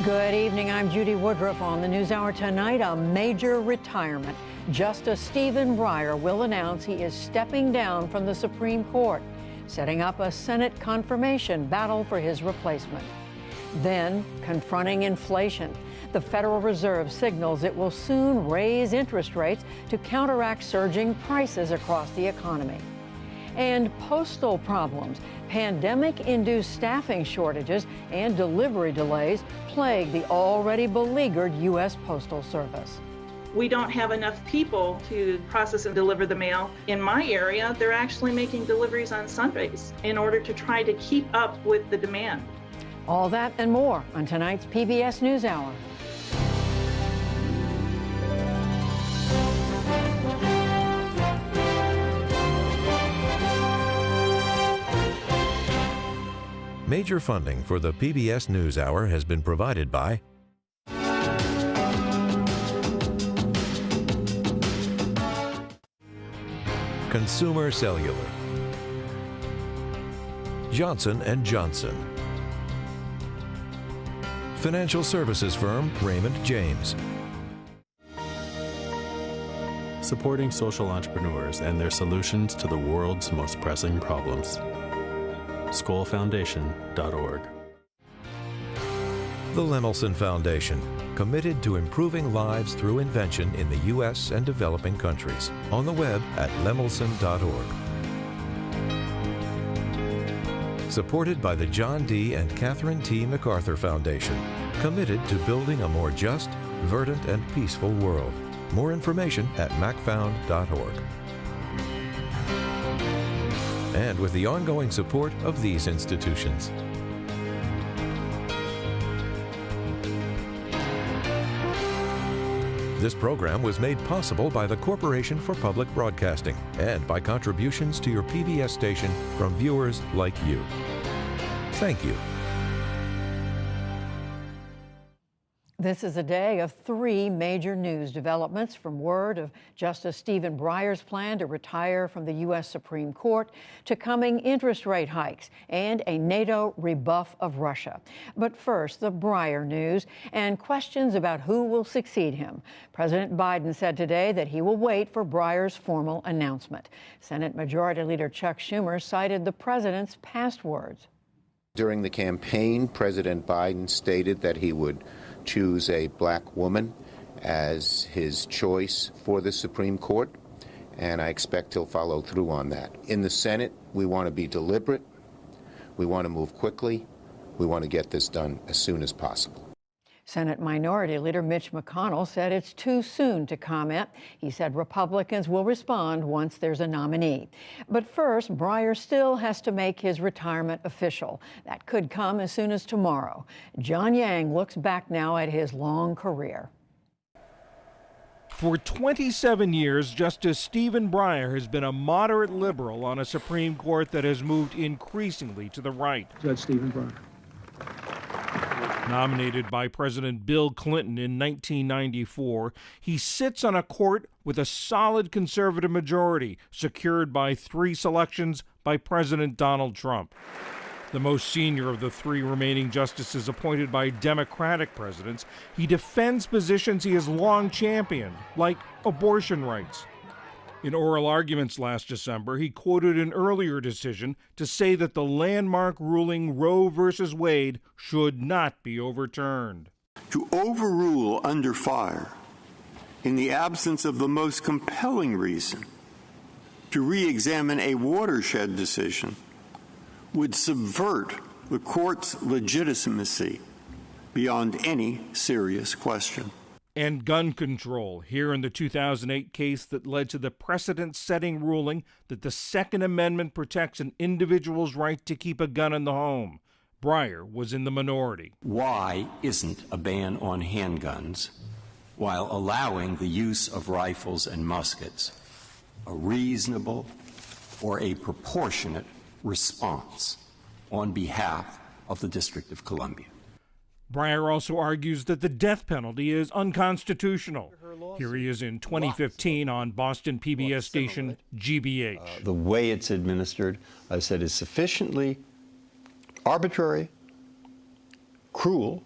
Good evening. I'm Judy Woodruff. On the NewsHour tonight, a major retirement. Justice Stephen Breyer will announce he is stepping down from the Supreme Court, setting up a Senate confirmation battle for his replacement. Then, confronting inflation. The Federal Reserve signals it will soon raise interest rates to counteract surging prices across the economy. And postal problems. Pandemic-induced staffing shortages and delivery delays plague the already beleaguered U.S. Postal Service. We don't have enough people to process and deliver the mail. In my area, they're actually making deliveries on Sundays in order to try to keep up with the demand. All that and more on tonight's PBS NewsHour. Major funding for the PBS NewsHour has been provided by Consumer Cellular, Johnson & Johnson, financial services firm Raymond James. Supporting social entrepreneurs and their solutions to the world's most pressing problems. SkollFoundation.org. The Lemelson Foundation, committed to improving lives through invention in the U.S. and developing countries. On the web at lemelson.org. Supported by the John D. and Catherine T. MacArthur Foundation, committed to building a more just, verdant, and peaceful world. More information at macfound.org. And with the ongoing support of these institutions. This program was made possible by the Corporation for Public Broadcasting and by contributions to your PBS station from viewers like you. Thank you. This is a day of three major news developments, from word of Justice Stephen Breyer's plan to retire from the U.S. Supreme Court to coming interest rate hikes and a NATO rebuff of Russia. But first, the Breyer news and questions about who will succeed him. President Biden said today that he will wait for Breyer's formal announcement. Senate Majority Leader Chuck Schumer cited the president's past words. During the campaign, President Biden stated that he would choose a black woman as his choice for the Supreme Court, and I expect he'll follow through on that. In the Senate, we want to be deliberate, we want to move quickly, we want to get this done as soon as possible. Senate Minority Leader Mitch McConnell said it's too soon to comment. He said Republicans will respond once there's a nominee. But first, Breyer still has to make his retirement official. That could come as soon as tomorrow. John Yang looks back now at his long career. For 27 years, Justice Stephen Breyer has been a moderate liberal on a Supreme Court that has moved increasingly to the right. Judge Stephen Breyer. Nominated by President Bill Clinton in 1994, he sits on a court with a solid conservative majority, secured by 3 selections by President Donald Trump. The most senior of the 3 remaining justices appointed by Democratic presidents, he defends positions he has long championed, like abortion rights. In oral arguments last December, he quoted an earlier decision to say that the landmark ruling Roe v. Wade should not be overturned. To overrule under fire in the absence of the most compelling reason to re-examine a watershed decision would subvert the court's legitimacy beyond any serious question. And gun control, here in the 2008 case that led to the precedent-setting ruling that the Second Amendment protects an individual's right to keep a gun in the home. Breyer was in the minority. Why isn't a ban on handguns, while allowing the use of rifles and muskets, a reasonable or a proportionate response on behalf of the District of Columbia? Breyer also argues that the death penalty is unconstitutional. Here he is in 2015 on Boston PBS station GBH. The way it's administered, I said, is sufficiently arbitrary, cruel,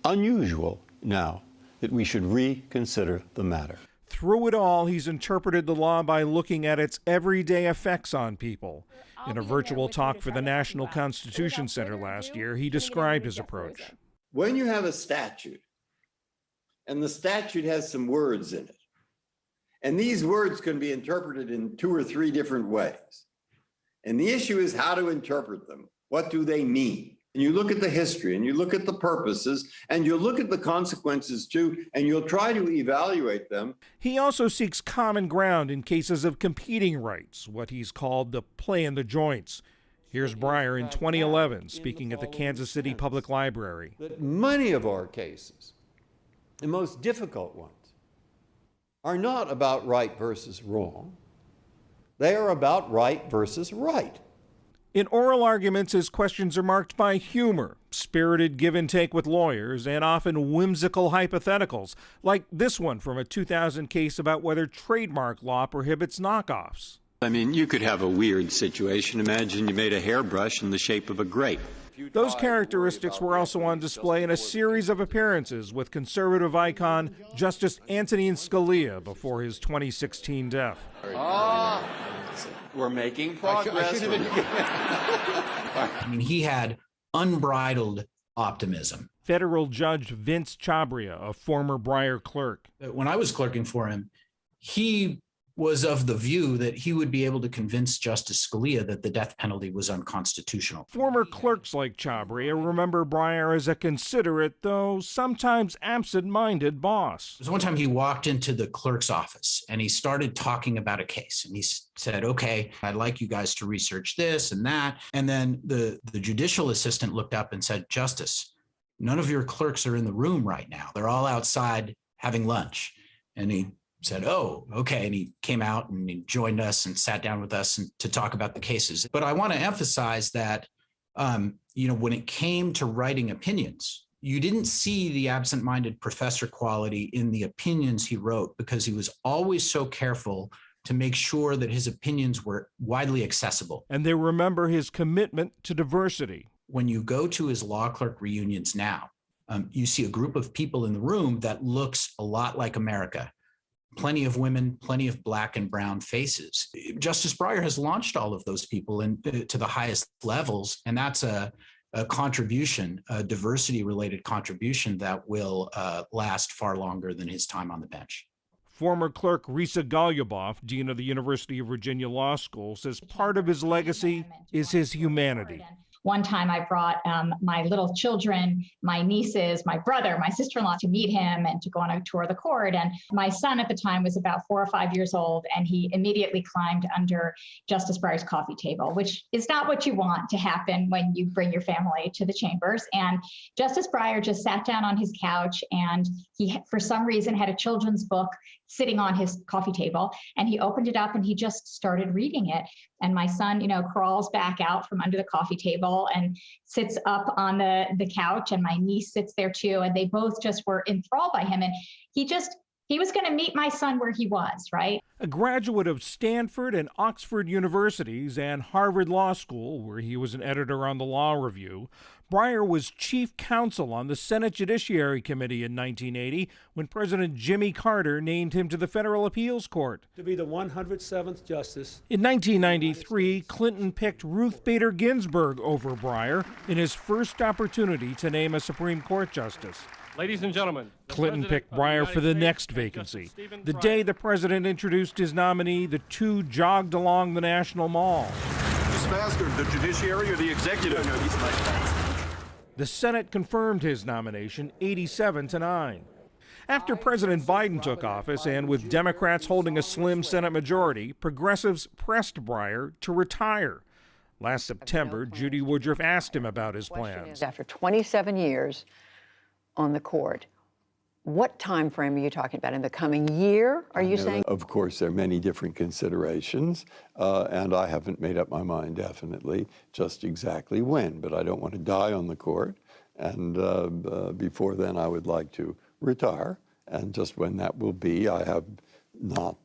unusual now that we should reconsider the matter. Through it all, he's interpreted the law by looking at its everyday effects on people. In a virtual talk for the National Constitution Center last year, he described his approach. When you have a statute, and the statute has some words in it, and these words can be interpreted in 2 or 3 different ways, and the issue is how to interpret them. What do they mean? And you look at the history, and you look at the purposes, and you look at the consequences too, and you'll try to evaluate them. He also seeks common ground in cases of competing rights, what he's called the play in the joints. Here's Breyer in 2011 speaking at the Kansas City Public Library. That many of our cases, the most difficult ones, are not about right versus wrong. They are about right versus right. In oral arguments, his questions are marked by humor, spirited give and take with lawyers, and often whimsical hypotheticals, like this one from a 2000 case about whether trademark law prohibits knockoffs. I mean, you could have a weird situation. Imagine you made a hairbrush in the shape of a grape. Those characteristics were also on display in a series of appearances with conservative icon Justice Antonin Scalia before his 2016 death. We're making progress. I mean, he had unbridled optimism. Federal Judge Vince Chabria, a former Breyer clerk. When I was clerking for him, he was of the view that he would be able to convince Justice Scalia that the death penalty was unconstitutional. Former clerks like Chabria remember Breyer as a considerate, though sometimes absent-minded boss. There was one time he walked into the clerk's office and he started talking about a case. And he said, okay, I'd like you guys to research this and that. And then the judicial assistant looked up and said, Justice, none of your clerks are in the room right now. They're all outside having lunch. And he said, oh, okay. And he came out and he joined us and sat down with us to talk about the cases. But I want to emphasize that, when it came to writing opinions, you didn't see the absent-minded professor quality in the opinions he wrote, because he was always so careful to make sure that his opinions were widely accessible. And they remember his commitment to diversity. When you go to his law clerk reunions now, you see a group of people in the room that looks a lot like America. Plenty of women, plenty of black and brown faces. Justice Breyer has launched all of those people to the highest levels, and that's a contribution, a diversity-related contribution that will last far longer than his time on the bench. Former clerk Risa Goluboff, dean of the University of Virginia Law School, says part of his legacy is his humanity. One time I brought my little children, my nieces, my brother, my sister-in-law to meet him and to go on a tour of the court. And my son at the time was about 4 or 5 years old, and he immediately climbed under Justice Breyer's coffee table, which is not what you want to happen when you bring your family to the chambers. And Justice Breyer just sat down on his couch, and he, for some reason, had a children's book sitting on his coffee table, and he opened it up and he just started reading it. And my son, crawls back out from under the coffee table and sits up on the couch, and my niece sits there too. And they both just were enthralled by him. And he was going to meet my son where he was, right? A graduate of Stanford and Oxford universities and Harvard Law School, where he was an editor on the Law Review, Breyer was chief counsel on the Senate Judiciary Committee in 1980 when President Jimmy Carter named him to the Federal Appeals Court. To be the 107th justice. In 1993, Clinton picked Ruth Bader Ginsburg over Breyer in his first opportunity to name a Supreme Court justice. Ladies and gentlemen, Clinton picked Breyer for the next vacancy. The day the president introduced his nominee, the two jogged along the National Mall. Who's faster, the judiciary or the executive? No, he's much faster. The Senate confirmed his nomination 87-9. After President Biden took office, and with Democrats holding a slim Senate majority, progressives pressed Breyer to retire. Last September, Judy Woodruff asked him about his plans. After 27 years on the court, what time frame are you talking about? In the coming year, are you saying? Of course, there are many different considerations, and I haven't made up my mind definitely just exactly when, but I don't want to die on the court, and before then I would like to retire, and just when that will be, I have not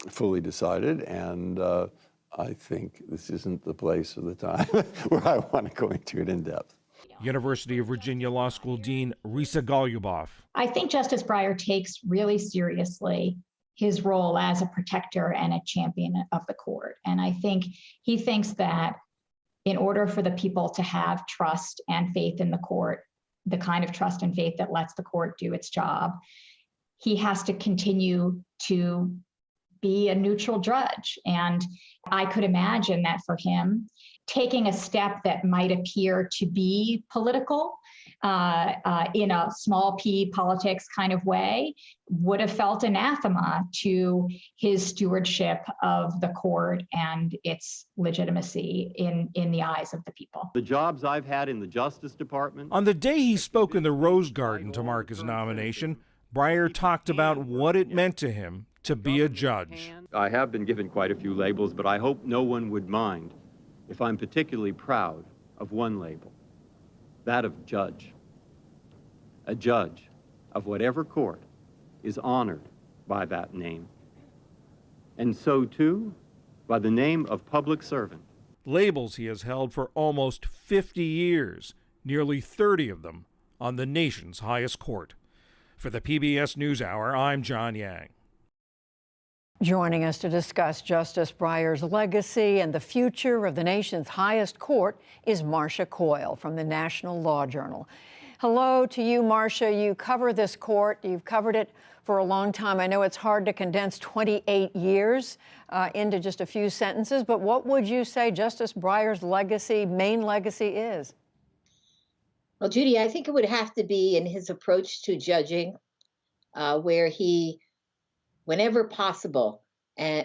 fully decided, and I think this isn't the place or the time where I want to go into it in depth. University of Virginia Law School Dean Risa Goluboff. I think Justice Breyer takes really seriously his role as a protector and a champion of the court. And I think he thinks that in order for the people to have trust and faith in the court, the kind of trust and faith that lets the court do its job, he has to continue to be a neutral judge. And I could imagine that for him, taking a step that might appear to be political in a small p politics kind of way would have felt anathema to his stewardship of the court and its legitimacy in the eyes of the people. The jobs I've had in the Justice Department. On the day he spoke in the Rose Garden to mark his nomination, Breyer talked about what it meant to him to be a judge. I have been given quite a few labels, but I hope no one would mind if I'm particularly proud of one label, that of judge. A judge of whatever court is honored by that name. And so, too, by the name of public servant. Labels he has held for almost 50 years, nearly 30 of them on the nation's highest court. For the PBS NewsHour, I'm John Yang. Joining us to discuss Justice Breyer's legacy and the future of the nation's highest court is Marcia Coyle from the National Law Journal. Hello to you, Marcia. You cover this court. You've covered it for a long time. I know it's hard to condense 28 years into just a few sentences, but what would you say Justice Breyer's main legacy is? Well, Judy, I think it would have to be in his approach to judging, where he, whenever possible,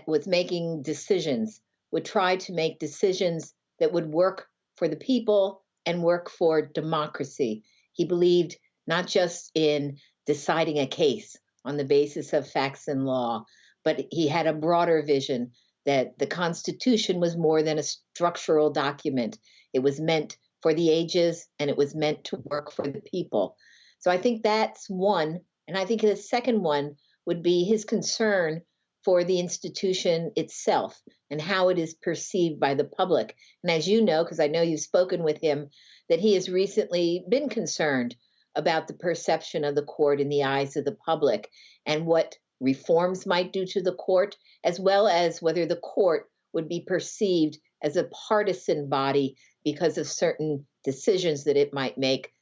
with making decisions, would try to make decisions that would work for the people and work for democracy. He believed not just in deciding a case on the basis of facts and law, but he had a broader vision that the Constitution was more than a structural document. It was meant for the ages, and it was meant to work for the people. So I think that's one. And I think the second one would be his concern for the institution itself and how it is perceived by the public. And as you know, because I know you've spoken with him, that he has recently been concerned about the perception of the court in the eyes of the public and what reforms might do to the court, as well as whether the court would be perceived as a partisan body because of certain decisions that it might make,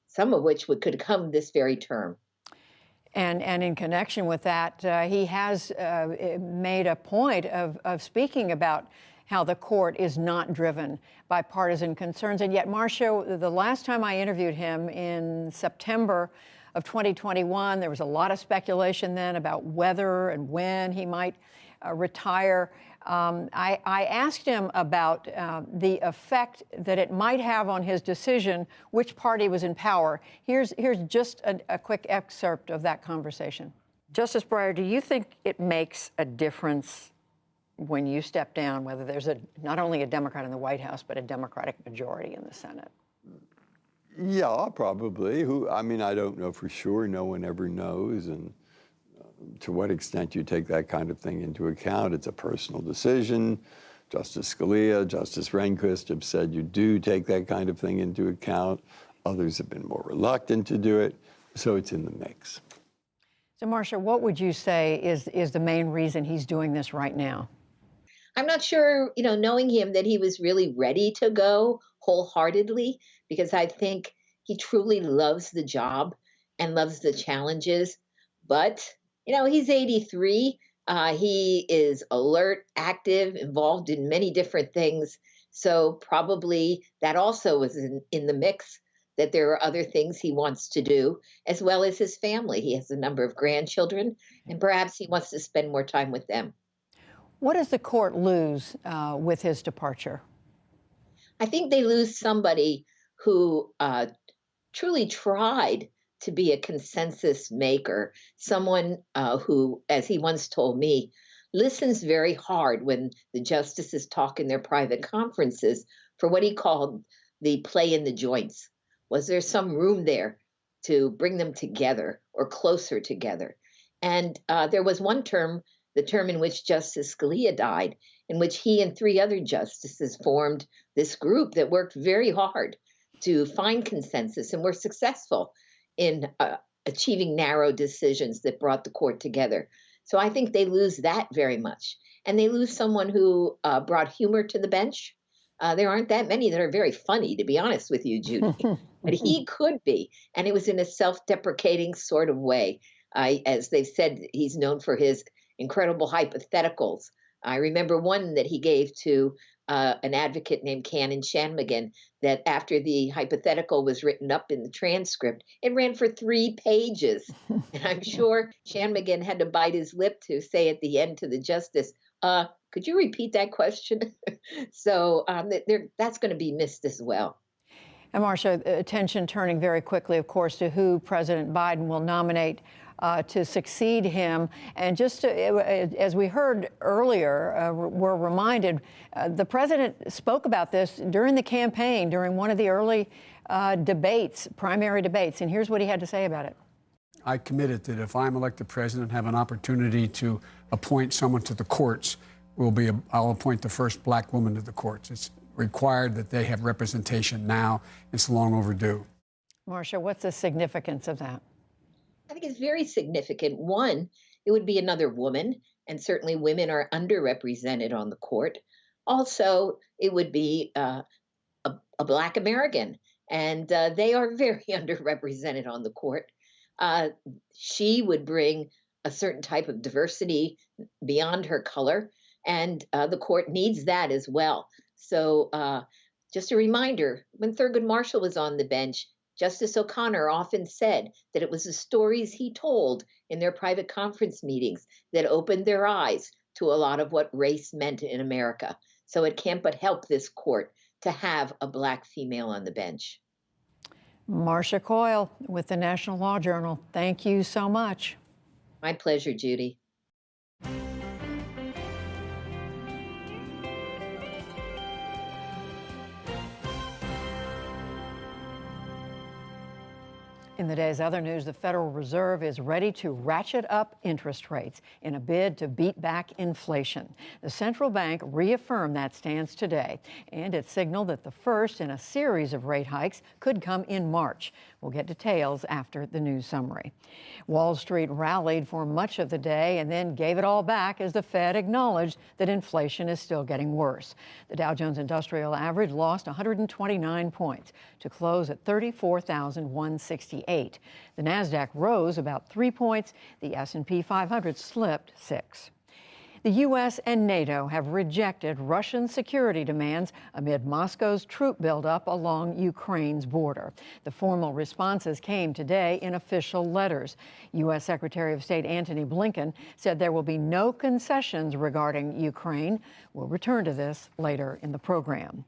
some of which could come this very term. And in connection with that, he has made a point of speaking about how the court is not driven by partisan concerns. And yet, Marcia, the last time I interviewed him in September of 2021, there was a lot of speculation then about whether and when he might retire. I asked him about the effect that it might have on his decision which party was in power. Here's just a quick excerpt of that conversation. Justice Breyer, do you think it makes a difference when you step down, whether there's not only a Democrat in the White House, but a Democratic majority in the Senate? Yeah, probably. I don't know for sure. No one ever knows. And to what extent you take that kind of thing into account, it's a personal decision. Justice Scalia, Justice Rehnquist have said you do take that kind of thing into account. Others have been more reluctant to do it. So it's in the mix. So, Marcia, what would you say is the main reason he's doing this right now? I'm not sure, knowing him, that he was really ready to go wholeheartedly, because I think he truly loves the job and loves the challenges. But, he's 83. He is alert, active, involved in many different things. So probably that also was in the mix, that there are other things he wants to do, as well as his family. He has a number of grandchildren, and perhaps he wants to spend more time with them. What does the court lose with his departure? I think they lose somebody who truly tried to be a consensus maker, someone who, as he once told me, listens very hard when the justices talk in their private conferences for what he called the play in the joints. Was there some room there to bring them together or closer together? And there was one term, the term in which Justice Scalia died, in which he and three other justices formed this group that worked very hard to find consensus, and were successful in achieving narrow decisions that brought the court together. So I think they lose that very much. And they lose someone who brought humor to the bench. There aren't that many that are very funny, to be honest with you, Judy. But he could be. And it was in a self-deprecating sort of way. As they've said, he's known for his incredible hypotheticals. I remember one that he gave to an advocate named Canon Shanmugam, that after the hypothetical was written up in the transcript, it ran for 3 pages. And I'm sure Shanmugam had to bite his lip to say at the end to the justice, could you repeat that question? So that's going to be missed as well. And Marcia, attention turning very quickly, of course, to who President Biden will nominate to succeed him. And just as we heard earlier, we're reminded, the president spoke about this during the campaign, during one of the early debates, primary debates. And here's what he had to say about it. I committed that if I'm elected president, have an opportunity to appoint someone to the courts, I'll appoint the first black woman to the courts. It's required that they have representation now. It's long overdue. Marcia, what's the significance of that? I think it's very significant. One, it would be another woman, and certainly women are underrepresented on the court. Also, it would be a Black American, and they are very underrepresented on the court. She would bring a certain type of diversity beyond her color, and the court needs that as well. So just a reminder, when Thurgood Marshall was on the bench, Justice O'Connor often said that it was the stories he told in their private conference meetings that opened their eyes to a lot of what race meant in America. So it can't but help this court to have a Black female on the bench. Marcia Coyle with the National Law Journal. Thank you so much. My pleasure, Judy. In the day's other news, the Federal Reserve is ready to ratchet up interest rates in a bid to beat back inflation. The central bank reaffirmed that stance today, and it signaled that the first in a series of rate hikes could come in March. We'll get details after the news summary. Wall Street rallied for much of the day and then gave it all back as the Fed acknowledged that inflation is still getting worse. The Dow Jones Industrial Average lost 129 points to close at 34,168. The Nasdaq rose about 3 points. The S&P 500 slipped 6. The U.S. and NATO have rejected Russian security demands amid Moscow's troop buildup along Ukraine's border. The formal responses came today in official letters. U.S. Secretary of State Antony Blinken said there will be no concessions regarding Ukraine. We'll return to this later in the program.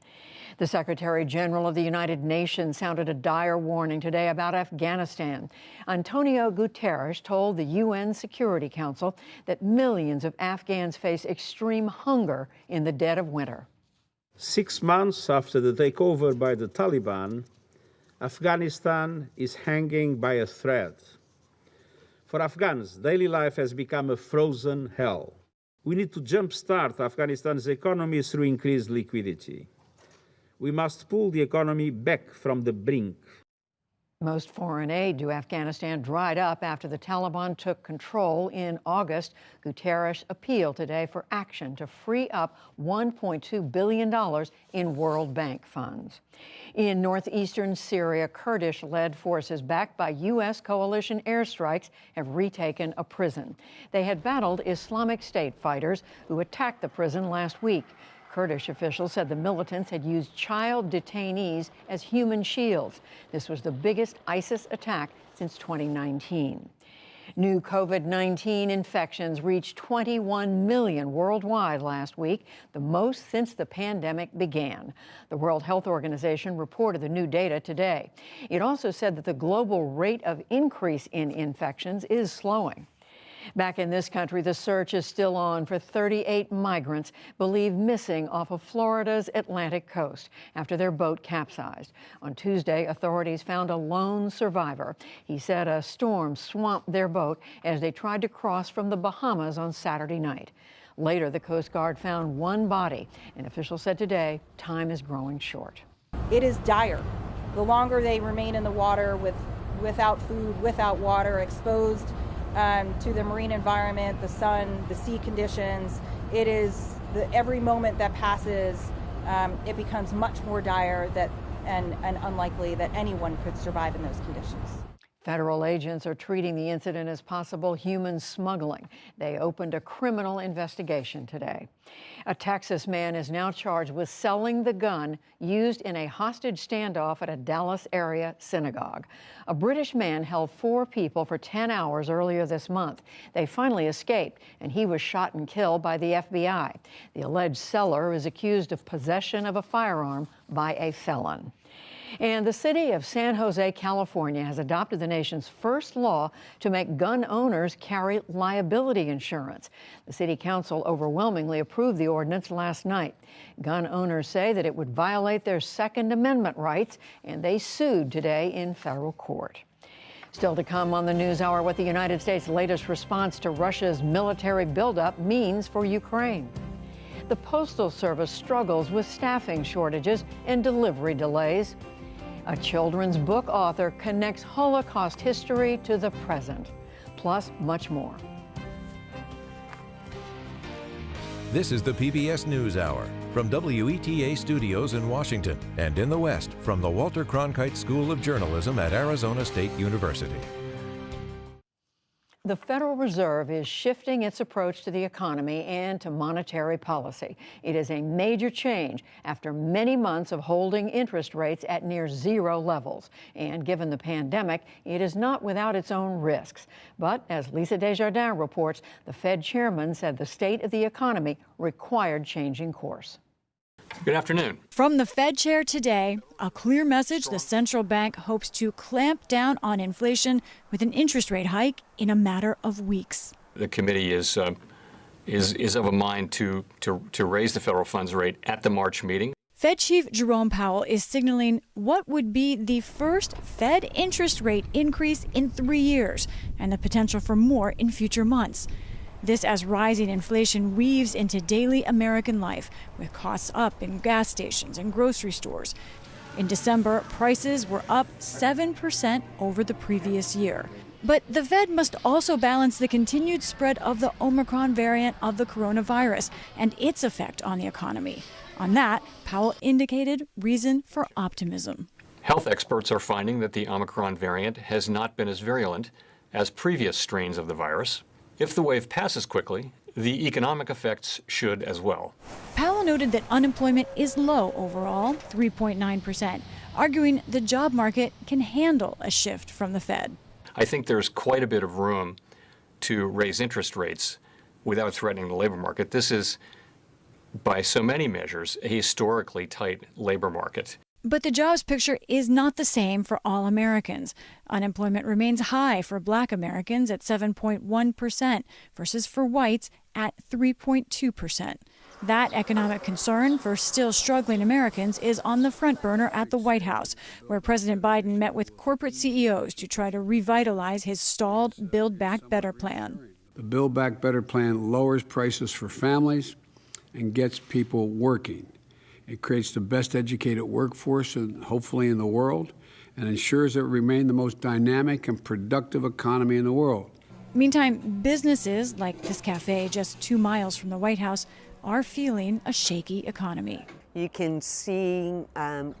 The Secretary General of the United Nations sounded a dire warning today about Afghanistan. Antonio Guterres told the UN Security Council that millions of Afghans face extreme hunger in the dead of winter. 6 months after the takeover by the Taliban, Afghanistan is hanging by a thread. For Afghans, daily life has become a frozen hell. We need to jumpstart Afghanistan's economy through increased liquidity. We must pull the economy back from the brink. Most foreign aid to Afghanistan dried up after the Taliban took control in August. Guterres appealed today for action to free up $1.2 billion in World Bank funds. In northeastern Syria, Kurdish-led forces backed by U.S. coalition airstrikes have retaken a prison. They had battled Islamic State fighters who attacked the prison last week. Kurdish officials said the militants had used child detainees as human shields. This was the biggest ISIS attack since 2019. New COVID-19 infections reached 21 million worldwide last week, the most since the pandemic began. The World Health Organization reported the new data today. It also said that the global rate of increase in infections is slowing. Back in this country, the search is still on for 38 migrants believed missing off of Florida's Atlantic coast after their boat capsized. On Tuesday, authorities found a lone survivor. He said a storm swamped their boat as they tried to cross from the Bahamas on Saturday night. Later, the Coast Guard found one body, and officials said today time is growing short. It is dire. the longer they remain in the water without food, without water, exposed to the marine environment, the sun, the sea conditions, it is every moment that passes, it becomes much more dire and unlikely that anyone could survive in those conditions. Federal agents are treating the incident as possible human smuggling. They opened a criminal investigation today. A Texas man is now charged with selling the gun used in a hostage standoff at a Dallas area synagogue. A British man held 4 people for 10 hours earlier this month. They finally escaped, and he was shot and killed by the FBI. The alleged seller is accused of possession of a firearm by a felon. And the city of San Jose, California, has adopted the nation's first law to make gun owners carry liability insurance. The city council overwhelmingly approved the ordinance last night. Gun owners say that it would violate their Second Amendment rights, and they sued today in federal court. Still to come on the NewsHour, what the United States' latest response to Russia's military buildup means for Ukraine. The Postal Service struggles with staffing shortages and delivery delays. A children's book author connects Holocaust history to the present, plus much more. This is the PBS NewsHour from WETA Studios in Washington and in the West from the Walter Cronkite School of Journalism at Arizona State University. The Federal Reserve is shifting its approach to the economy and to monetary policy. It is a major change after many months of holding interest rates at near zero levels. And given the pandemic, it is not without its own risks. But as Lisa Desjardins reports, the Fed chairman said the state of the economy required changing course. Good afternoon. From the Fed chair today, a clear message: the central bank hopes to clamp down on inflation with an interest rate hike in a matter of weeks. The committee is of a mind to raise the federal funds rate at the March meeting. Fed Chief Jerome Powell is signaling what would be the first Fed interest rate increase in 3 years and the potential for more in future months. This as rising inflation weaves into daily American life, with costs up in gas stations and grocery stores. In December, prices were up 7% over the previous year. But the Fed must also balance the continued spread of the Omicron variant of the coronavirus and its effect on the economy. On that, Powell indicated reason for optimism. Health experts are finding that the Omicron variant has not been as virulent as previous strains of the virus. If the wave passes quickly, the economic effects should as well. Powell noted that unemployment is low overall, 3.9%, arguing the job market can handle a shift from the Fed. I think there's quite a bit of room to raise interest rates without threatening the labor market. This is, by so many measures, a historically tight labor market. But the jobs picture is not the same for all Americans. Unemployment remains high for Black Americans at 7.1% versus for whites at 3.2%. That economic concern for still struggling Americans is on the front burner at the White House, where President Biden met with corporate CEOs to try to revitalize his stalled Build Back Better plan. The Build Back Better plan lowers prices for families and gets people working. It creates the best educated workforce, hopefully in the world, and ensures that we remain the most dynamic and productive economy in the world. Meantime, businesses like this cafe just 2 miles from the White House are feeling a shaky economy. You can see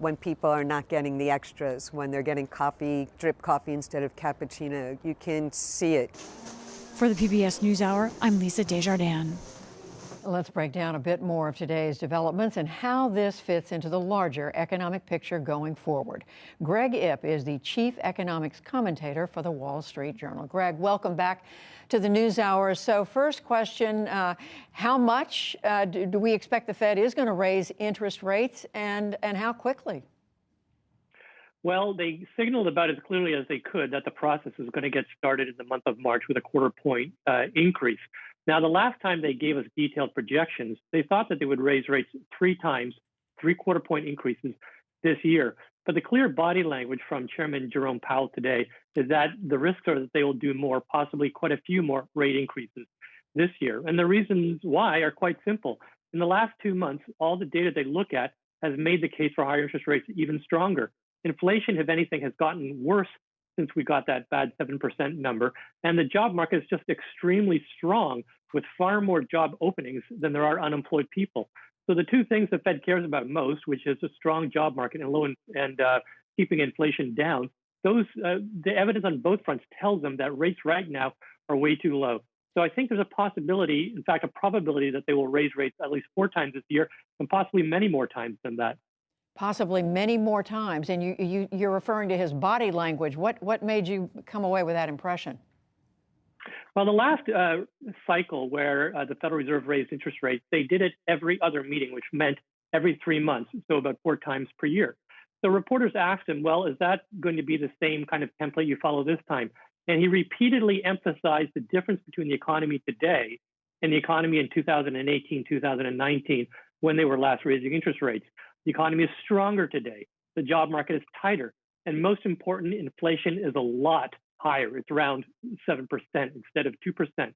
when people are not getting the extras, when they're getting coffee, drip coffee instead of cappuccino. You can see it. For the PBS NewsHour, I'm Lisa Desjardins. Let's break down a bit more of today's developments and how this fits into the larger economic picture going forward. Greg Ip is the chief economics commentator for the Wall Street Journal. Greg, welcome back to the NewsHour. So first question, how much do we expect the Fed is going to raise interest rates, and how quickly? Well, they signaled about as clearly as they could that the process is going to get started in the month of March with a quarter-point increase. Now, the last time they gave us detailed projections, they thought that they would raise rates 3 times, 3/4-point increases this year. But the clear body language from Chairman Jerome Powell today is that the risks are that they will do more, possibly quite a few more rate increases this year. And the reasons why are quite simple. In the last 2 months, all the data they look at has made the case for higher interest rates even stronger. Inflation, if anything, has gotten worse since we got that bad 7% number. And the job market is just extremely strong with far more job openings than there are unemployed people. So the two things the Fed cares about most, which is a strong job market and keeping inflation down, the evidence on both fronts tells them that rates right now are way too low. So I think there's a possibility, in fact, a probability that they will raise rates at least 4 times this year and possibly many more times than that. Possibly many more times. And you're referring to his body language. What made you come away with that impression? Well, the last cycle where the Federal Reserve raised interest rates, they did it every other meeting, which meant every 3 months, so about 4 times per year. So reporters asked him, well, is that going to be the same kind of template you follow this time? And he repeatedly emphasized the difference between the economy today and the economy in 2018, 2019, when they were last raising interest rates. The economy is stronger today. The job market is tighter. And most important, inflation is a lot higher. It's around 7% instead of 2%.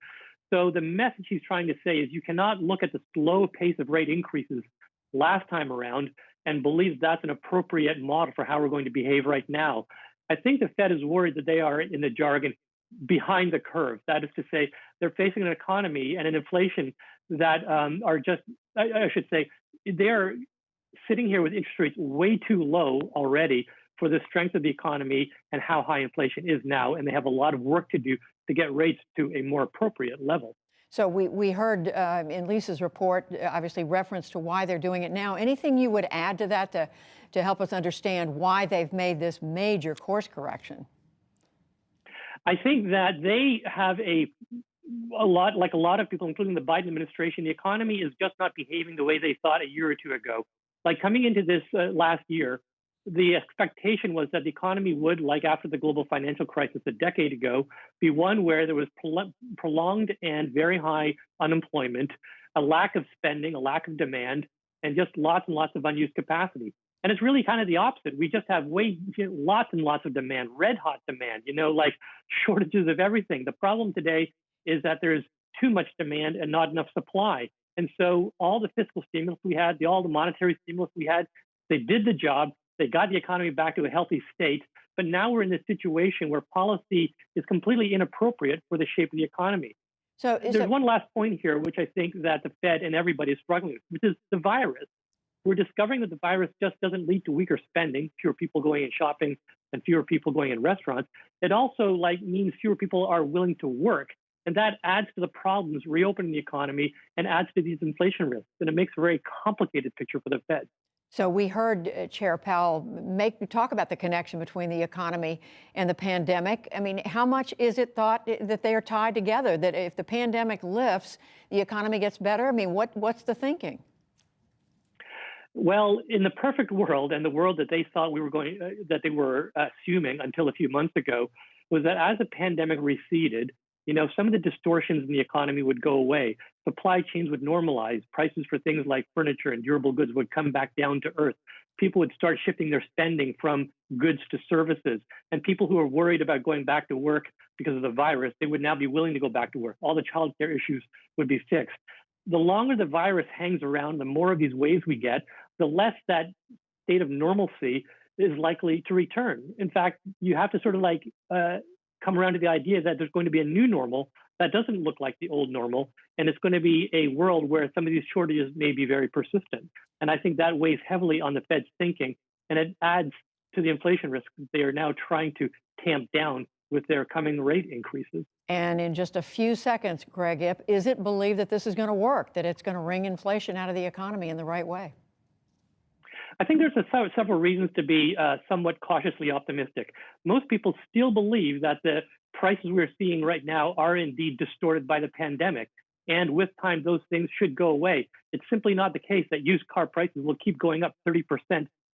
So the message he's trying to say is you cannot look at the slow pace of rate increases last time around and believe that's an appropriate model for how we're going to behave right now. I think the Fed is worried that they are, in the jargon, behind the curve. That is to say, they're facing an economy and an inflation that are just, I should say, they're sitting here with interest rates way too low already for the strength of the economy and how high inflation is now. And they have a lot of work to do to get rates to a more appropriate level. So we heard in Lisa's report, obviously reference to why they're doing it now. Anything you would add to that to help us understand why they've made this major course correction? I think that they have a lot, like a lot of people, including the Biden administration, the economy is just not behaving the way they thought a year or two ago. Like coming into this last year, the expectation was that the economy would, like after the global financial crisis a decade ago, be one where there was prolonged and very high unemployment, a lack of spending, a lack of demand, and just lots and lots of unused capacity. And it's really kind of the opposite. We just have lots and lots of demand, red hot demand, like shortages of everything. The problem today is that there's too much demand and not enough supply. And so all the fiscal stimulus we had, all the monetary stimulus we had, they did the job. They got the economy back to a healthy state. But now we're in this situation where policy is completely inappropriate for the shape of the economy. So there's one last point here, which I think that the Fed and everybody is struggling with, which is the virus. We're discovering that the virus just doesn't lead to weaker spending, fewer people going and shopping, and fewer people going in restaurants. It also means fewer people are willing to work. And that adds to the problems reopening the economy and adds to these inflation risks. And it makes a very complicated picture for the Fed. So we heard Chair Powell talk about the connection between the economy and the pandemic. I mean, how much is it thought that they are tied together, that if the pandemic lifts, the economy gets better? I mean, what's the thinking? Well, in the perfect world, and the world that they thought that they were assuming until a few months ago, was that as the pandemic receded, some of the distortions in the economy would go away. Supply chains would normalize. Prices for things like furniture and durable goods would come back down to earth. People would start shifting their spending from goods to services. And people who are worried about going back to work because of the virus, they would now be willing to go back to work. All the child care issues would be fixed. The longer the virus hangs around, the more of these waves we get, the less that state of normalcy is likely to return. In fact, you have to sort of come around to the idea that there's going to be a new normal that doesn't look like the old normal, and it's going to be a world where some of these shortages may be very persistent. And I think that weighs heavily on the Fed's thinking, and it adds to the inflation risk that they are now trying to tamp down with their coming rate increases. And in just a few seconds, Greg Ip, is it believed that this is going to work, that it's going to wring inflation out of the economy in the right way? I think there's several reasons to be somewhat cautiously optimistic. Most people still believe that the prices we're seeing right now are indeed distorted by the pandemic. And with time, those things should go away. It's simply not the case that used car prices will keep going up 30%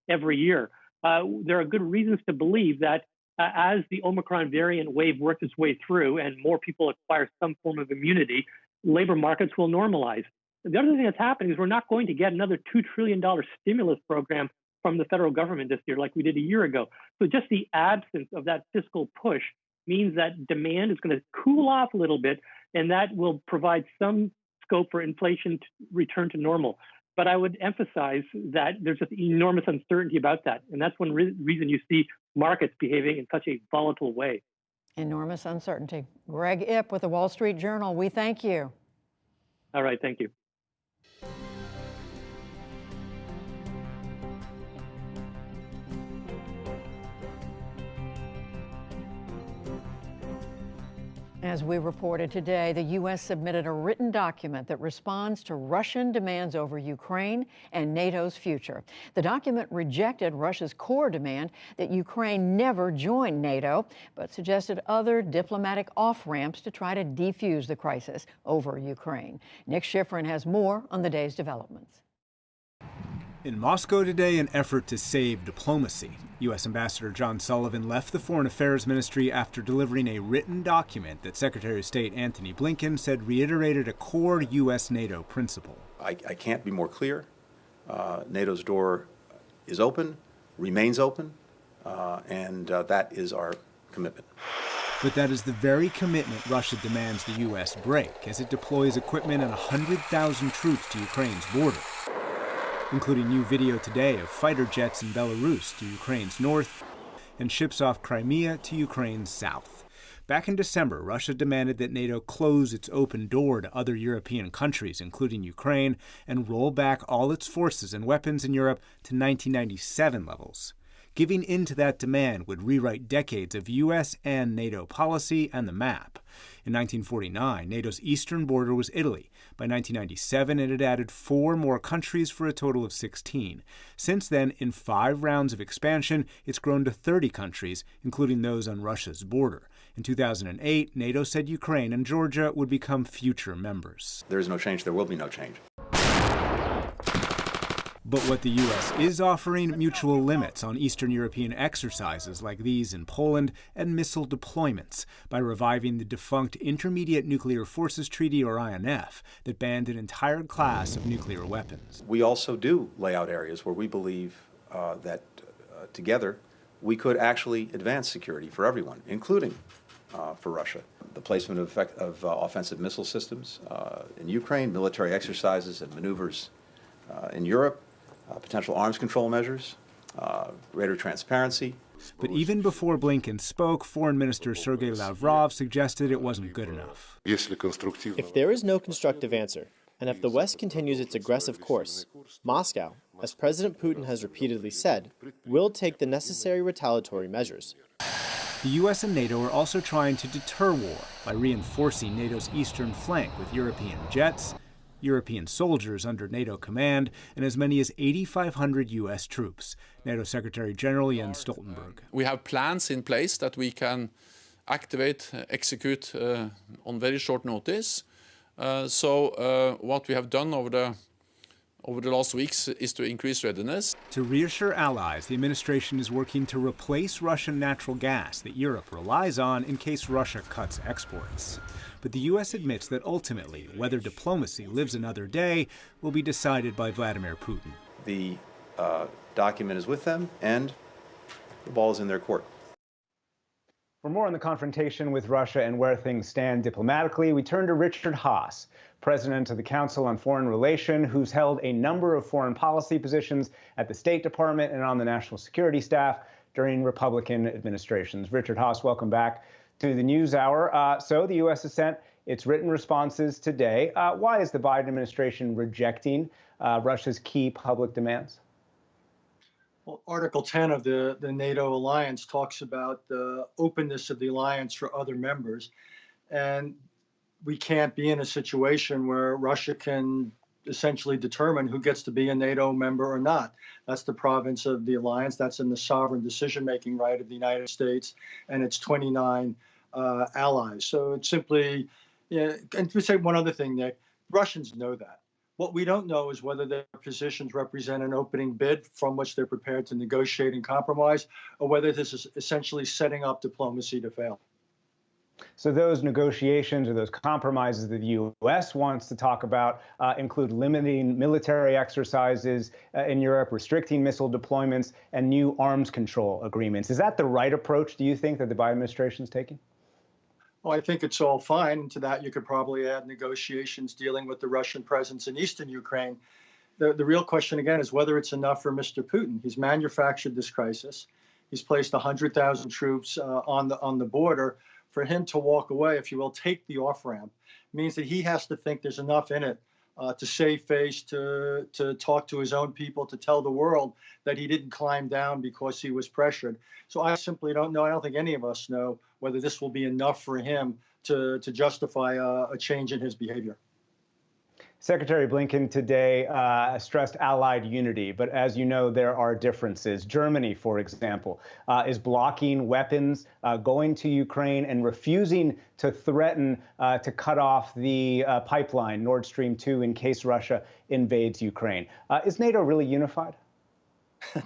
every year. There are good reasons to believe that as the Omicron variant wave works its way through and more people acquire some form of immunity, labor markets will normalize. The other thing that's happening is we're not going to get another $2 trillion stimulus program from the federal government this year like we did a year ago. So just the absence of that fiscal push means that demand is going to cool off a little bit, and that will provide some scope for inflation to return to normal. But I would emphasize that there's just enormous uncertainty about that. And that's one reason you see markets behaving in such a volatile way. Enormous uncertainty. Greg Ip with the Wall Street Journal, we thank you. All right, thank you. As we reported today, the U.S. submitted a written document that responds to Russian demands over Ukraine and NATO's future. The document rejected Russia's core demand that Ukraine never join NATO, but suggested other diplomatic off-ramps to try to defuse the crisis over Ukraine. Nick Schifrin has more on the day's developments. In Moscow today, an effort to save diplomacy. U.S. Ambassador John Sullivan left the Foreign Affairs Ministry after delivering a written document that Secretary of State Antony Blinken said reiterated a core U.S.-NATO principle. I can't be more clear. NATO's door is open, remains open, and that is our commitment. But that is the very commitment Russia demands the U.S. break as it deploys equipment and 100,000 troops to Ukraine's border, including new video today of fighter jets in Belarus to Ukraine's north and ships off Crimea to Ukraine's south. Back in December, Russia demanded that NATO close its open door to other European countries, including Ukraine, and roll back all its forces and weapons in Europe to 1997 levels. Giving in to that demand would rewrite decades of U.S. and NATO policy and the map. In 1949, NATO's eastern border was Italy. By 1997, it had added 4 more countries for a total of 16. Since then, in 5 rounds of expansion, it's grown to 30 countries, including those on Russia's border. In 2008, NATO said Ukraine and Georgia would become future members. There is no change. There will be no change. But what the U.S. is offering, mutual limits on Eastern European exercises like these in Poland and missile deployments by reviving the defunct Intermediate Nuclear Forces Treaty, or INF, that banned an entire class of nuclear weapons. We also do lay out areas where we believe that together we could actually advance security for everyone, including for Russia. The placement of offensive missile systems in Ukraine, military exercises and maneuvers in Europe, potential arms control measures, greater transparency. But even before Blinken spoke, Foreign Minister Sergei Lavrov suggested it wasn't good enough. If there is no constructive answer, and if the West continues its aggressive course, Moscow, as President Putin has repeatedly said, will take the necessary retaliatory measures. The U.S. and NATO are also trying to deter war by reinforcing NATO's eastern flank with European jets, European soldiers under NATO command, and as many as 8,500 U.S. troops. NATO Secretary General Jens Stoltenberg. We have plans in place that we can activate, execute on very short notice. So what we have done over the last weeks is to increase readiness. To reassure allies, the administration is working to replace Russian natural gas that Europe relies on in case Russia cuts exports. But the U.S. admits that ultimately, whether diplomacy lives another day will be decided by Vladimir Putin. The document is with them, and the ball is in their court. For more on the confrontation with Russia and where things stand diplomatically, we turn to Richard Haass, president of the Council on Foreign Relations, who's held a number of foreign policy positions at the State Department and on the national security staff during Republican administrations. Richard Haass, welcome back to the NewsHour. So the U.S. has sent its written responses today. Why is the Biden administration rejecting Russia's key public demands? Well, Article 10 of the NATO alliance talks about the openness of the alliance for other members. And we can't be in a situation where Russia can essentially determine who gets to be a NATO member or not. That's the province of the alliance. That's in the sovereign decision-making right of the United States and its 29 allies. So it's simply, and to say one other thing, Nick, Russians know that. What we don't know is whether their positions represent an opening bid from which they're prepared to negotiate and compromise, or whether this is essentially setting up diplomacy to fail. So those negotiations or those compromises that the U.S. wants to talk about include limiting military exercises in Europe, restricting missile deployments, and new arms control agreements. Is that the right approach, do you think, that the Biden administration is taking? Well, I think it's all fine. And to that, you could probably add negotiations dealing with the Russian presence in eastern Ukraine. the real question, again, is whether it's enough for Mr. Putin. He's manufactured this crisis. He's placed 100,000 troops on the border. For him to walk away, if you will, take the off-ramp, means that he has to think there's enough in it to save face, to talk to his own people, to tell the world that he didn't climb down because he was pressured. So I simply don't know. I don't think any of us know whether this will be enough for him to justify a change in his behavior. Secretary Blinken today stressed allied unity, but as you know, there are differences. Germany, for example, is blocking weapons going to Ukraine and refusing to threaten to cut off the pipeline, Nord Stream 2, in case Russia invades Ukraine. Is NATO really unified?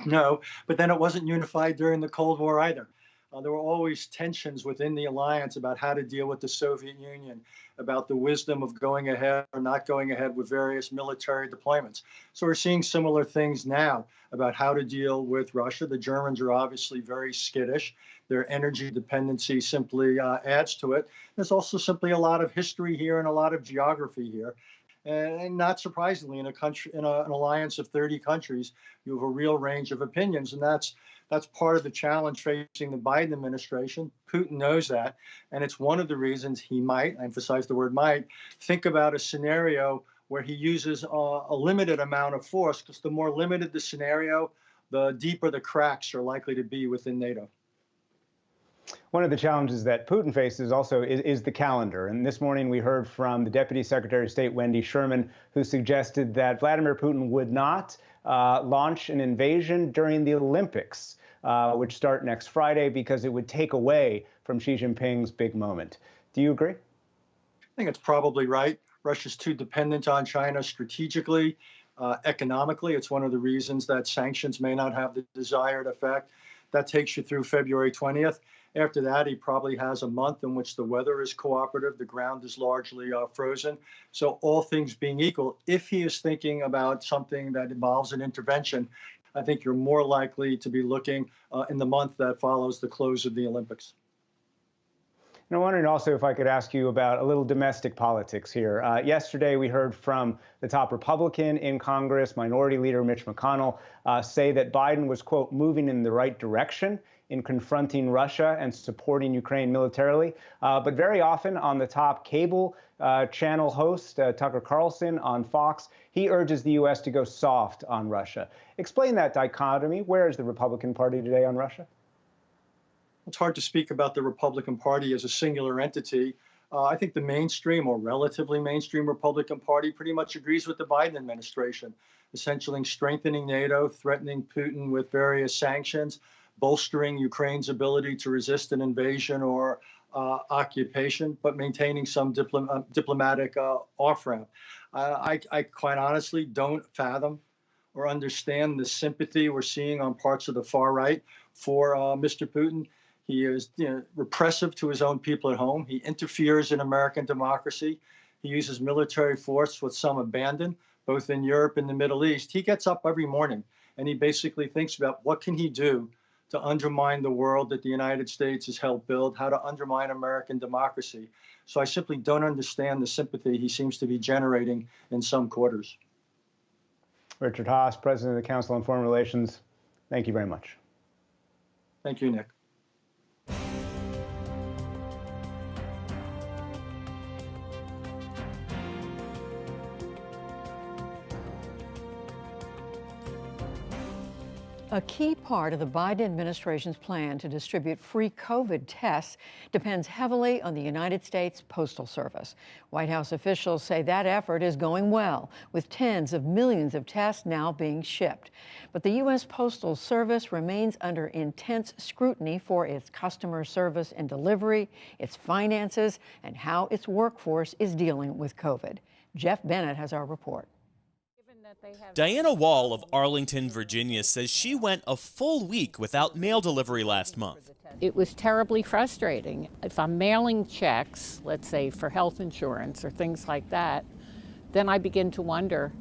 No, but then it wasn't unified during the Cold War either. There were always tensions within the alliance about how to deal with the Soviet Union, about the wisdom of going ahead or not going ahead with various military deployments. So we're seeing similar things now about how to deal with Russia. The Germans are obviously very skittish. Their energy dependency simply adds to it. There's also simply a lot of history here and a lot of geography here. And not surprisingly, in a country, in an alliance of 30 countries, you have a real range of opinions, and that's part of the challenge facing the Biden administration. Putin knows that, and it's one of the reasons he might, I emphasize the word might, think about a scenario where he uses a limited amount of force, because the more limited the scenario, the deeper the cracks are likely to be within NATO. One of the challenges that Putin faces also is the calendar. And this morning we heard from the Deputy Secretary of State, Wendy Sherman, who suggested that Vladimir Putin would not launch an invasion during the Olympics, which start next Friday, because it would take away from Xi Jinping's big moment. Do you agree? I think it's probably right. Russia's too dependent on China strategically, economically. It's one of the reasons that sanctions may not have the desired effect. That takes you through February 20th. After that, he probably has a month in which the weather is cooperative, the ground is largely frozen. So all things being equal, if he is thinking about something that involves an intervention, I think you're more likely to be looking in the month that follows the close of the Olympics. And I'm wondering also if I could ask you about a little domestic politics here. Yesterday, we heard from the top Republican in Congress, Minority Leader Mitch McConnell, say that Biden was, quote, moving in the right direction in confronting Russia and supporting Ukraine militarily. But very often on the top cable channel host, Tucker Carlson on Fox, he urges the U.S. to go soft on Russia. Explain that dichotomy. Where is the Republican Party today on Russia? It's hard to speak about the Republican Party as a singular entity. I think the mainstream or relatively mainstream Republican Party pretty much agrees with the Biden administration, essentially strengthening NATO, threatening Putin with various sanctions, bolstering Ukraine's ability to resist an invasion or occupation, but maintaining some diplomatic off-ramp. I quite honestly don't fathom or understand the sympathy we're seeing on parts of the far right for Mr. Putin. He is repressive to his own people at home. He interferes in American democracy. He uses military force with some abandon, both in Europe and the Middle East. He gets up every morning and he basically thinks about what can he do to undermine the world that the United States has helped build, how to undermine American democracy. So I simply don't understand the sympathy he seems to be generating in some quarters. Richard Haass, President of the Council on Foreign Relations, thank you very much. Thank you, Nick. A key part of the Biden administration's plan to distribute free COVID tests depends heavily on the United States Postal Service. White House officials say that effort is going well, with tens of millions of tests now being shipped. But the U.S. Postal Service remains under intense scrutiny for its customer service and delivery, its finances, and how its workforce is dealing with COVID. Jeff Bennett has our report. Diana Wall of Arlington, Virginia, says she went a full week without mail delivery last month. It was terribly frustrating. If I'm mailing checks, let's say for health insurance or things like that, then I begin to wonder,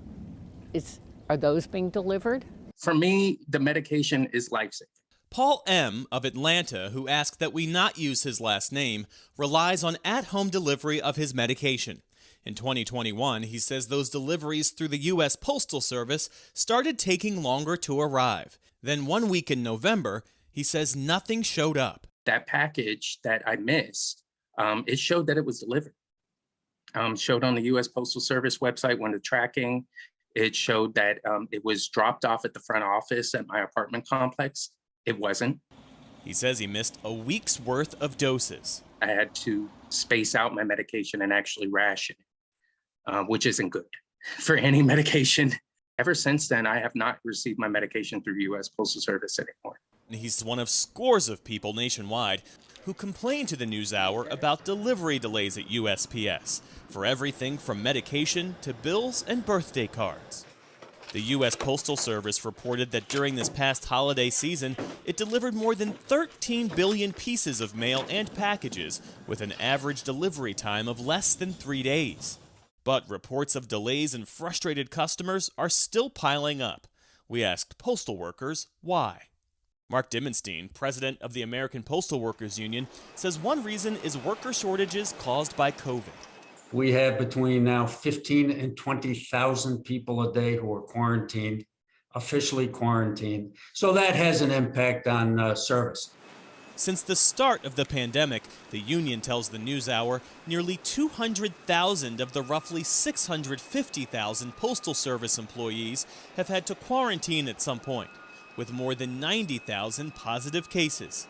are those being delivered? For me, the medication is life-saving. Paul M. of Atlanta, who asked that we not use his last name, relies on at-home delivery of his medication. In 2021, he says those deliveries through the U.S. Postal Service started taking longer to arrive. Then 1 week in November, he says nothing showed up. That package that I missed, it showed that it was delivered. Showed on the U.S. Postal Service website when the tracking, it showed that it was dropped off at the front office at my apartment complex. It wasn't. He says he missed a week's worth of doses. I had to space out my medication and actually ration it, which isn't good for any medication. Ever since then, I have not received my medication through U.S. Postal Service anymore. He's one of scores of people nationwide who complain to the NewsHour about delivery delays at USPS for everything from medication to bills and birthday cards. The U.S. Postal Service reported that during this past holiday season, it delivered more than 13 billion pieces of mail and packages with an average delivery time of less than 3 days. But reports of delays and frustrated customers are still piling up. We asked postal workers why. Mark Dimmenstein, president of the American Postal Workers Union, says one reason is worker shortages caused by COVID. We have between now 15 and 20,000 people a day who are quarantined, officially quarantined. So that has an impact on service. Since the start of the pandemic, the union tells the NewsHour nearly 200,000 of the roughly 650,000 Postal Service employees have had to quarantine at some point, with more than 90,000 positive cases.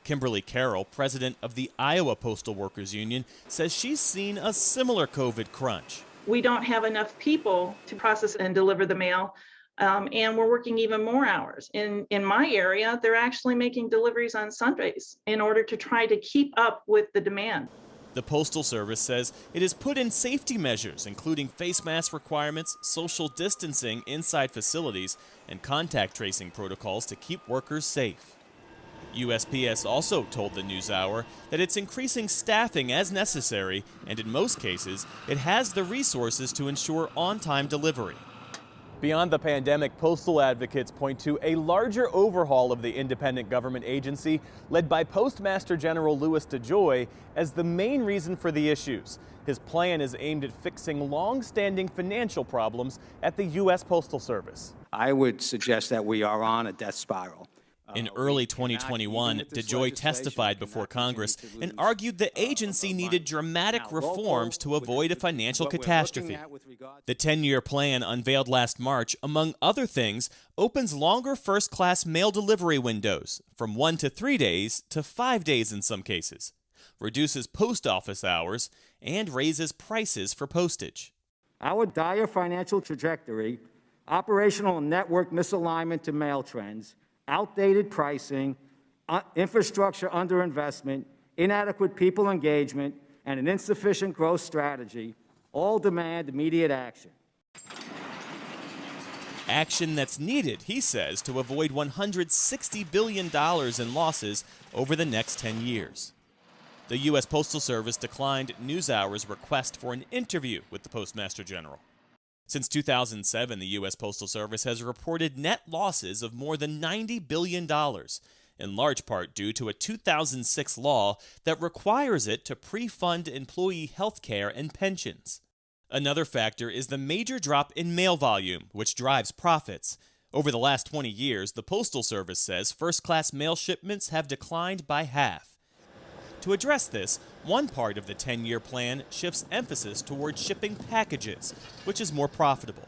Kimberly Carroll, president of the Iowa Postal Workers Union, says she's seen a similar COVID crunch. We don't have enough people to process and deliver the mail. And we're working even more hours. In my area, they're actually making deliveries on Sundays in order to try to keep up with the demand. The Postal Service says it has put in safety measures, including face mask requirements, social distancing inside facilities, and contact tracing protocols to keep workers safe. USPS also told the NewsHour that it's increasing staffing as necessary, and in most cases, it has the resources to ensure on-time delivery. Beyond the pandemic, postal advocates point to a larger overhaul of the independent government agency led by Postmaster General Louis DeJoy as the main reason for the issues. His plan is aimed at fixing long-standing financial problems at the U.S. Postal Service. I would suggest that we are on a death spiral. In early 2021, DeJoy testified before Congress and argued the agency needed dramatic reforms to avoid a financial catastrophe. The 10-year plan unveiled last March, among other things, opens longer first-class mail delivery windows, from 1 to 3 days to 5 days in some cases, reduces post office hours, and raises prices for postage. Our dire financial trajectory, operational and network misalignment to mail trends, outdated pricing, infrastructure underinvestment, inadequate people engagement, and an insufficient growth strategy all demand immediate action. Action that's needed, he says, to avoid $160 billion in losses over the next 10 years. The U.S. Postal Service declined NewsHour's request for an interview with the Postmaster General. Since 2007, the U.S. Postal Service has reported net losses of more than $90 billion, in large part due to a 2006 law that requires it to pre-fund employee health care and pensions. Another factor is the major drop in mail volume, which drives profits. Over the last 20 years, the Postal Service says first-class mail shipments have declined by half. To address this, one part of the 10-year plan shifts emphasis toward shipping packages, which is more profitable.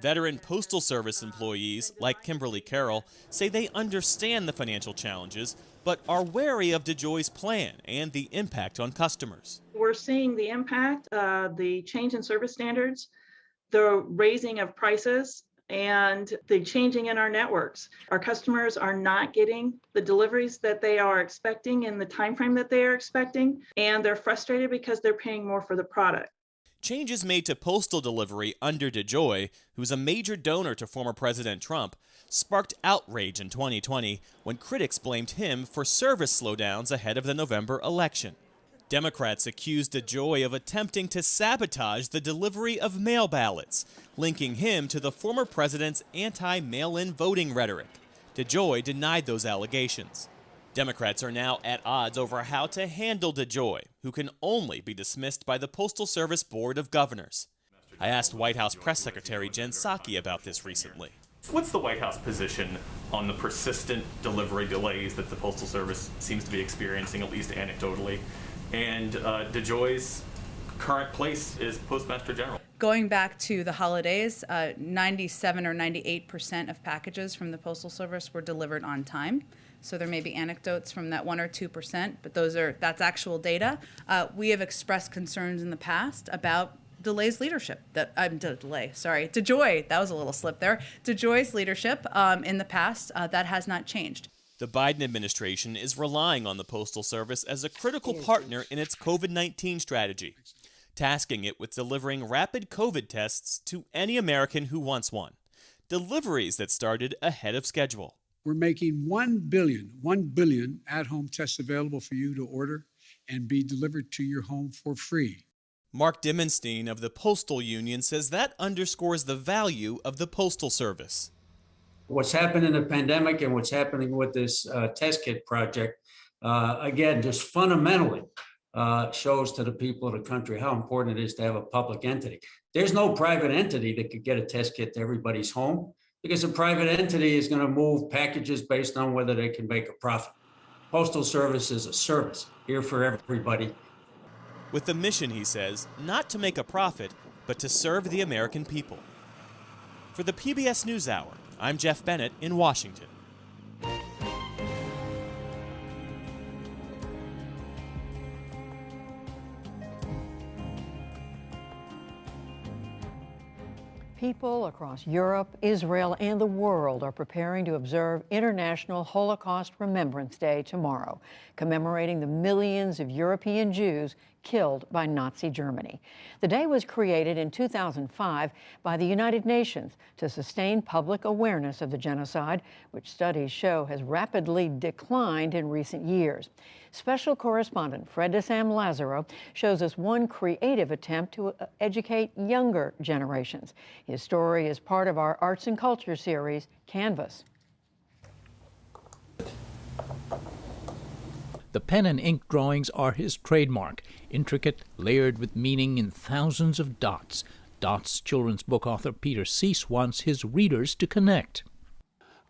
Veteran Postal Service employees, like Kimberly Carroll, say they understand the financial challenges, but are wary of DeJoy's plan and the impact on customers. We're seeing the impact, the change in service standards, the raising of prices, and the changing in our networks. Our customers are not getting the deliveries that they are expecting in the time frame that they are expecting, and they're frustrated because they're paying more for the product. Changes made to postal delivery under DeJoy, who's a major donor to former President Trump, sparked outrage in 2020 when critics blamed him for service slowdowns ahead of the November election. Democrats accused DeJoy of attempting to sabotage the delivery of mail ballots, linking him to the former president's anti-mail-in voting rhetoric. DeJoy denied those allegations. Democrats are now at odds over how to handle DeJoy, who can only be dismissed by the Postal Service Board of Governors. I asked White House Press Secretary Jen Psaki about this recently. What's the White House position on the persistent delivery delays that the Postal Service seems to be experiencing, at least anecdotally, and DeJoy's current place is Postmaster General? Going back to the holidays, 97 or 98% of packages from the Postal Service were delivered on time. So there may be anecdotes from that 1 or 2%, but that's actual data. We have expressed concerns in the past about DeJoy's leadership. DeJoy, that was a little slip there. DeJoy's leadership in the past, that has not changed. The Biden administration is relying on the Postal Service as a critical partner in its COVID-19 strategy, tasking it with delivering rapid COVID tests to any American who wants one. Deliveries that started ahead of schedule. We're making 1 billion at-home tests available for you to order and be delivered to your home for free. Mark Dimenstein of the Postal Union says that underscores the value of the Postal Service. What's happened in the pandemic and what's happening with this test kit project, again, just fundamentally shows to the people of the country how important it is to have a public entity. There's no private entity that could get a test kit to everybody's home, because a private entity is going to move packages based on whether they can make a profit. Postal Service is a service here for everybody. With the mission, he says, not to make a profit, but to serve the American people. For the PBS NewsHour, I'm Jeff Bennett in Washington. People across Europe, Israel, and the world are preparing to observe International Holocaust Remembrance Day tomorrow, commemorating the millions of European Jews killed by Nazi Germany. The day was created in 2005 by the United Nations to sustain public awareness of the genocide, which studies show has rapidly declined in recent years. Special correspondent Fred de Sam Lazaro shows us one creative attempt to educate younger generations. His story is part of our Arts and Culture series, Canvas. The pen and ink drawings are his trademark, intricate, layered with meaning in thousands of dots. Dots children's book author Peter Seese wants his readers to connect.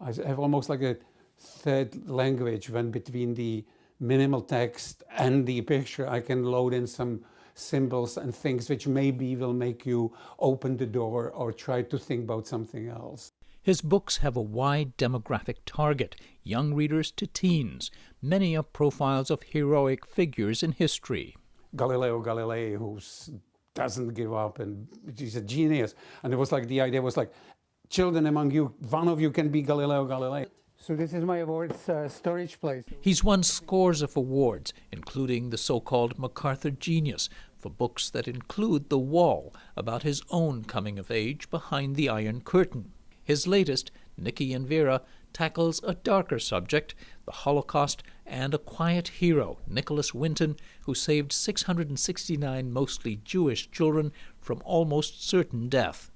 I have almost like a third language when between the minimal text and the picture I can load in some symbols and things which maybe will make you open the door or try to think about something else. His books have a wide demographic target, young readers to teens. Many are profiles of heroic figures in history. Galileo Galilei, who doesn't give up, and he's a genius. And it was like, the idea was like, children among you, one of you can be Galileo Galilei. So this is my awards storage place. He's won scores of awards, including the so-called MacArthur Genius, for books that include The Wall, about his own coming of age behind the Iron Curtain. His latest, Nikki and Vera, tackles a darker subject, the Holocaust, and a quiet hero, Nicholas Winton, who saved 669 mostly Jewish children from almost certain death.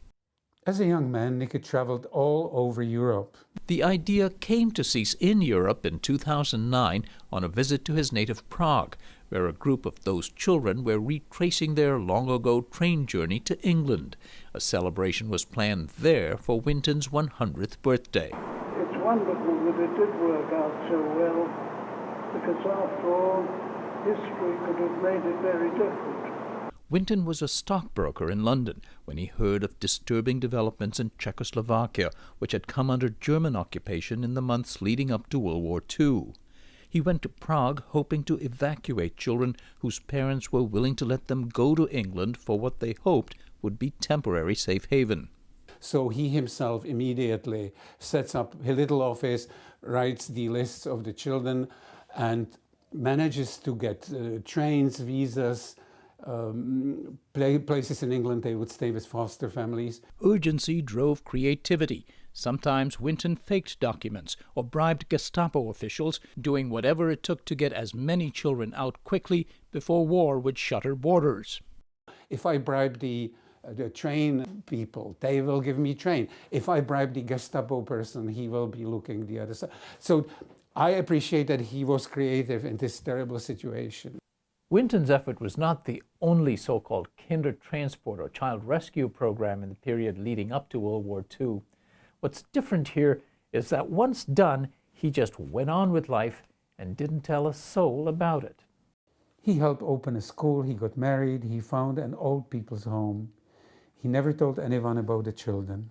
As a young man, Nicky traveled all over Europe. The idea came to Seese in Europe in 2009 on a visit to his native Prague, where a group of those children were retracing their long-ago train journey to England. A celebration was planned there for Winton's 100th birthday. It's wonderful that it did work out so well, because after all, history could have made it very different. Winton was a stockbroker in London when he heard of disturbing developments in Czechoslovakia, which had come under German occupation in the months leading up to World War II. He went to Prague hoping to evacuate children whose parents were willing to let them go to England for what they hoped would be temporary safe haven. So he himself immediately sets up a little office, writes the lists of the children, and manages to get trains, visas, places in England they would stay with foster families. Urgency drove creativity. Sometimes Winton faked documents or bribed Gestapo officials, doing whatever it took to get as many children out quickly before war would shutter borders. If I bribe the train people, they will give me train. If I bribe the Gestapo person, he will be looking the other side. So I appreciate that he was creative in this terrible situation. Winton's effort was not the only so-called Kindertransport or child rescue program in the period leading up to World War II. What's different here is that once done, he just went on with life and didn't tell a soul about it. He helped open a school, he got married, he found an old people's home. He never told anyone about the children.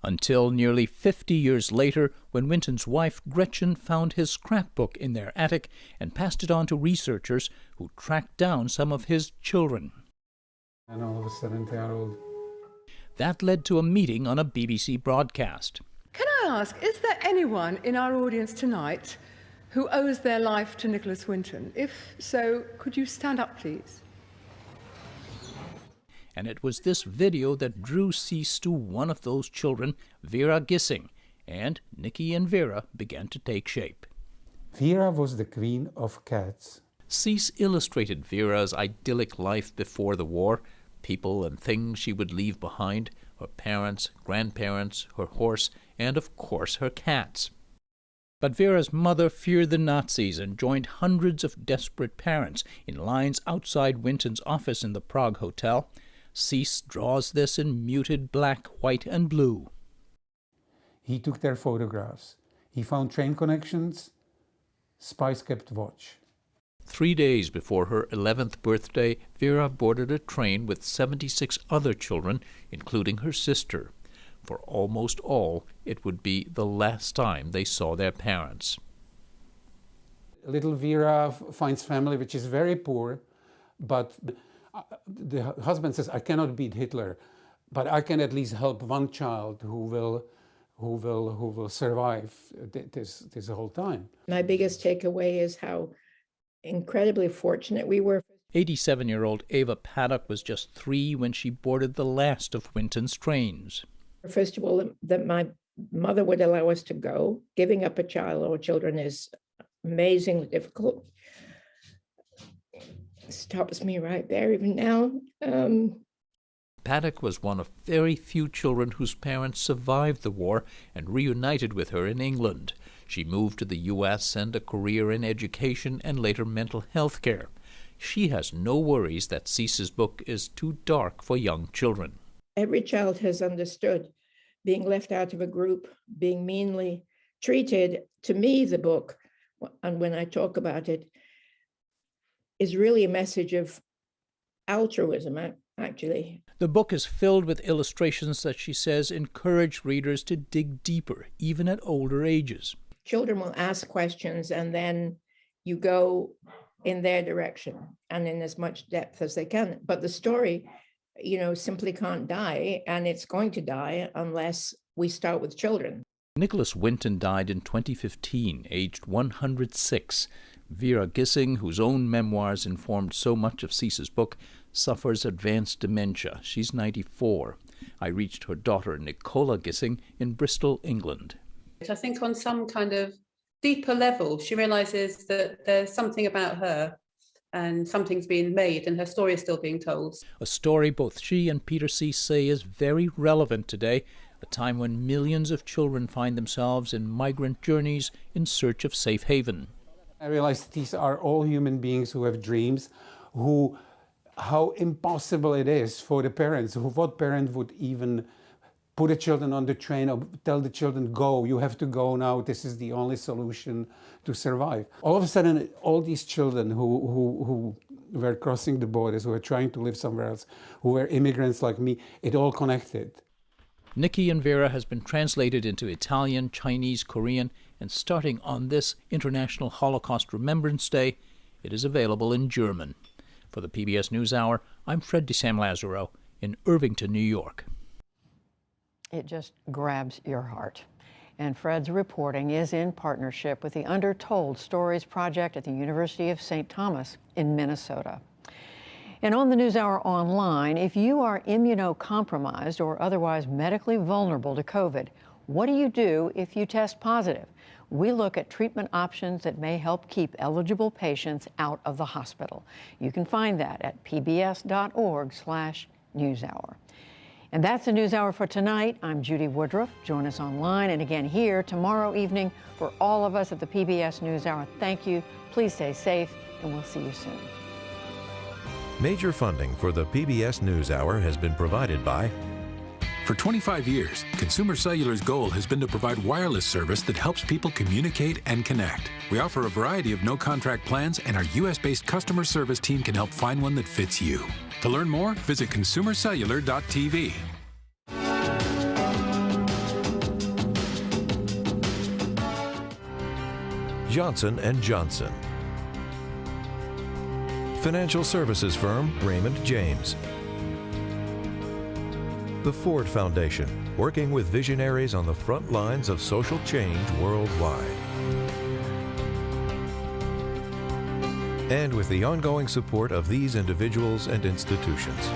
Until nearly 50 years later, when Winton's wife Gretchen found his scrapbook in their attic and passed it on to researchers who tracked down some of his children. And all of a sudden they are old. That led to a meeting on a BBC broadcast. Can I ask, is there anyone in our audience tonight who owes their life to Nicholas Winton? If so, could you stand up, please? And it was this video that drew Cease to one of those children, Vera Gissing, and Nicky and Vera began to take shape. Vera was the queen of cats. Cease illustrated Vera's idyllic life before the war, people and things she would leave behind, her parents, grandparents, her horse, and of course her cats. But Vera's mother feared the Nazis and joined hundreds of desperate parents in lines outside Winton's office in the Prague Hotel. Cease draws this in muted black, white, and blue. He took their photographs. He found train connections, spice-kept watch. 3 days before her 11th birthday, Vera boarded a train with 76 other children, including her sister. For almost all, it would be the last time they saw their parents. Little Vera finds family which is very poor, but the husband says, I cannot beat Hitler, but I can at least help one child who will survive this whole time. My biggest takeaway is how incredibly fortunate we were. 87-year-old Ava Paddock was just 3 when she boarded the last of Winton's trains. First of all, that my mother would allow us to go. Giving up a child or children is amazingly difficult. Stops me right there even now. Paddock was one of very few children whose parents survived the war and reunited with her in England. She moved to the U.S. and a career in education and later mental health care. She has no worries that Cease's book is too dark for young children. Every child has understood being left out of a group, being meanly treated. To me, the book, and when I talk about it, is really a message of altruism, actually. The book is filled with illustrations that she says encourage readers to dig deeper, even at older ages. Children will ask questions and then you go in their direction and in as much depth as they can. But the story, simply can't die, and it's going to die unless we start with children. Nicholas Winton died in 2015, aged 106. Vera Gissing, whose own memoirs informed so much of Cease's book, suffers advanced dementia. She's 94. I reached her daughter, Nicola Gissing, in Bristol, England. I think on some kind of deeper level, she realises that there's something about her and something's being made and her story is still being told. A story both she and Peter Cease say is very relevant today, a time when millions of children find themselves in migrant journeys in search of safe haven. I realized these are all human beings who have dreams, how impossible it is for the parents. What parent would even put the children on the train or tell the children, go, you have to go now, this is the only solution to survive. All of a sudden, all these children who were crossing the borders, who were trying to live somewhere else, who were immigrants like me, it all connected. Nicky and Vera has been translated into Italian, Chinese, Korean, and starting on this International Holocaust Remembrance Day, it is available in German. For the PBS NewsHour, I'm Fred de Sam Lazaro in Irvington, New York. It just grabs your heart. And Fred's reporting is in partnership with the Undertold Stories Project at the University of St. Thomas in Minnesota. And on the NewsHour online, if you are immunocompromised or otherwise medically vulnerable to COVID, what do you do if you test positive? We look at treatment options that may help keep eligible patients out of the hospital. You can find that at pbs.org/newshour. And that's the NewsHour for tonight. I'm Judy Woodruff. Join us online and again here tomorrow evening. For all of us at the PBS NewsHour, thank you. Please stay safe, and we'll see you soon. Major funding for the PBS NewsHour has been provided by... For 25 years, Consumer Cellular's goal has been to provide wireless service that helps people communicate and connect. We offer a variety of no-contract plans, and our U.S.-based customer service team can help find one that fits you. To learn more, visit consumercellular.tv. Johnson & Johnson. Financial services firm Raymond James. The Ford Foundation, working with visionaries on the front lines of social change worldwide. And with the ongoing support of these individuals and institutions.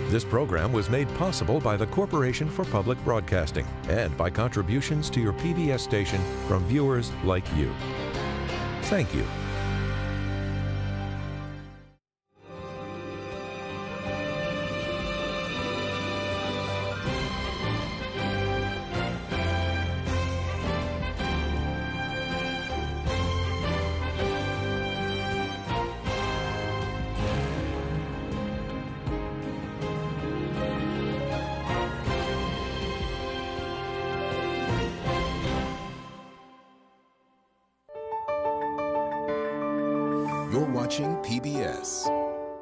This program was made possible by the Corporation for Public Broadcasting and by contributions to your PBS station from viewers like you. Thank you. You're watching PBS.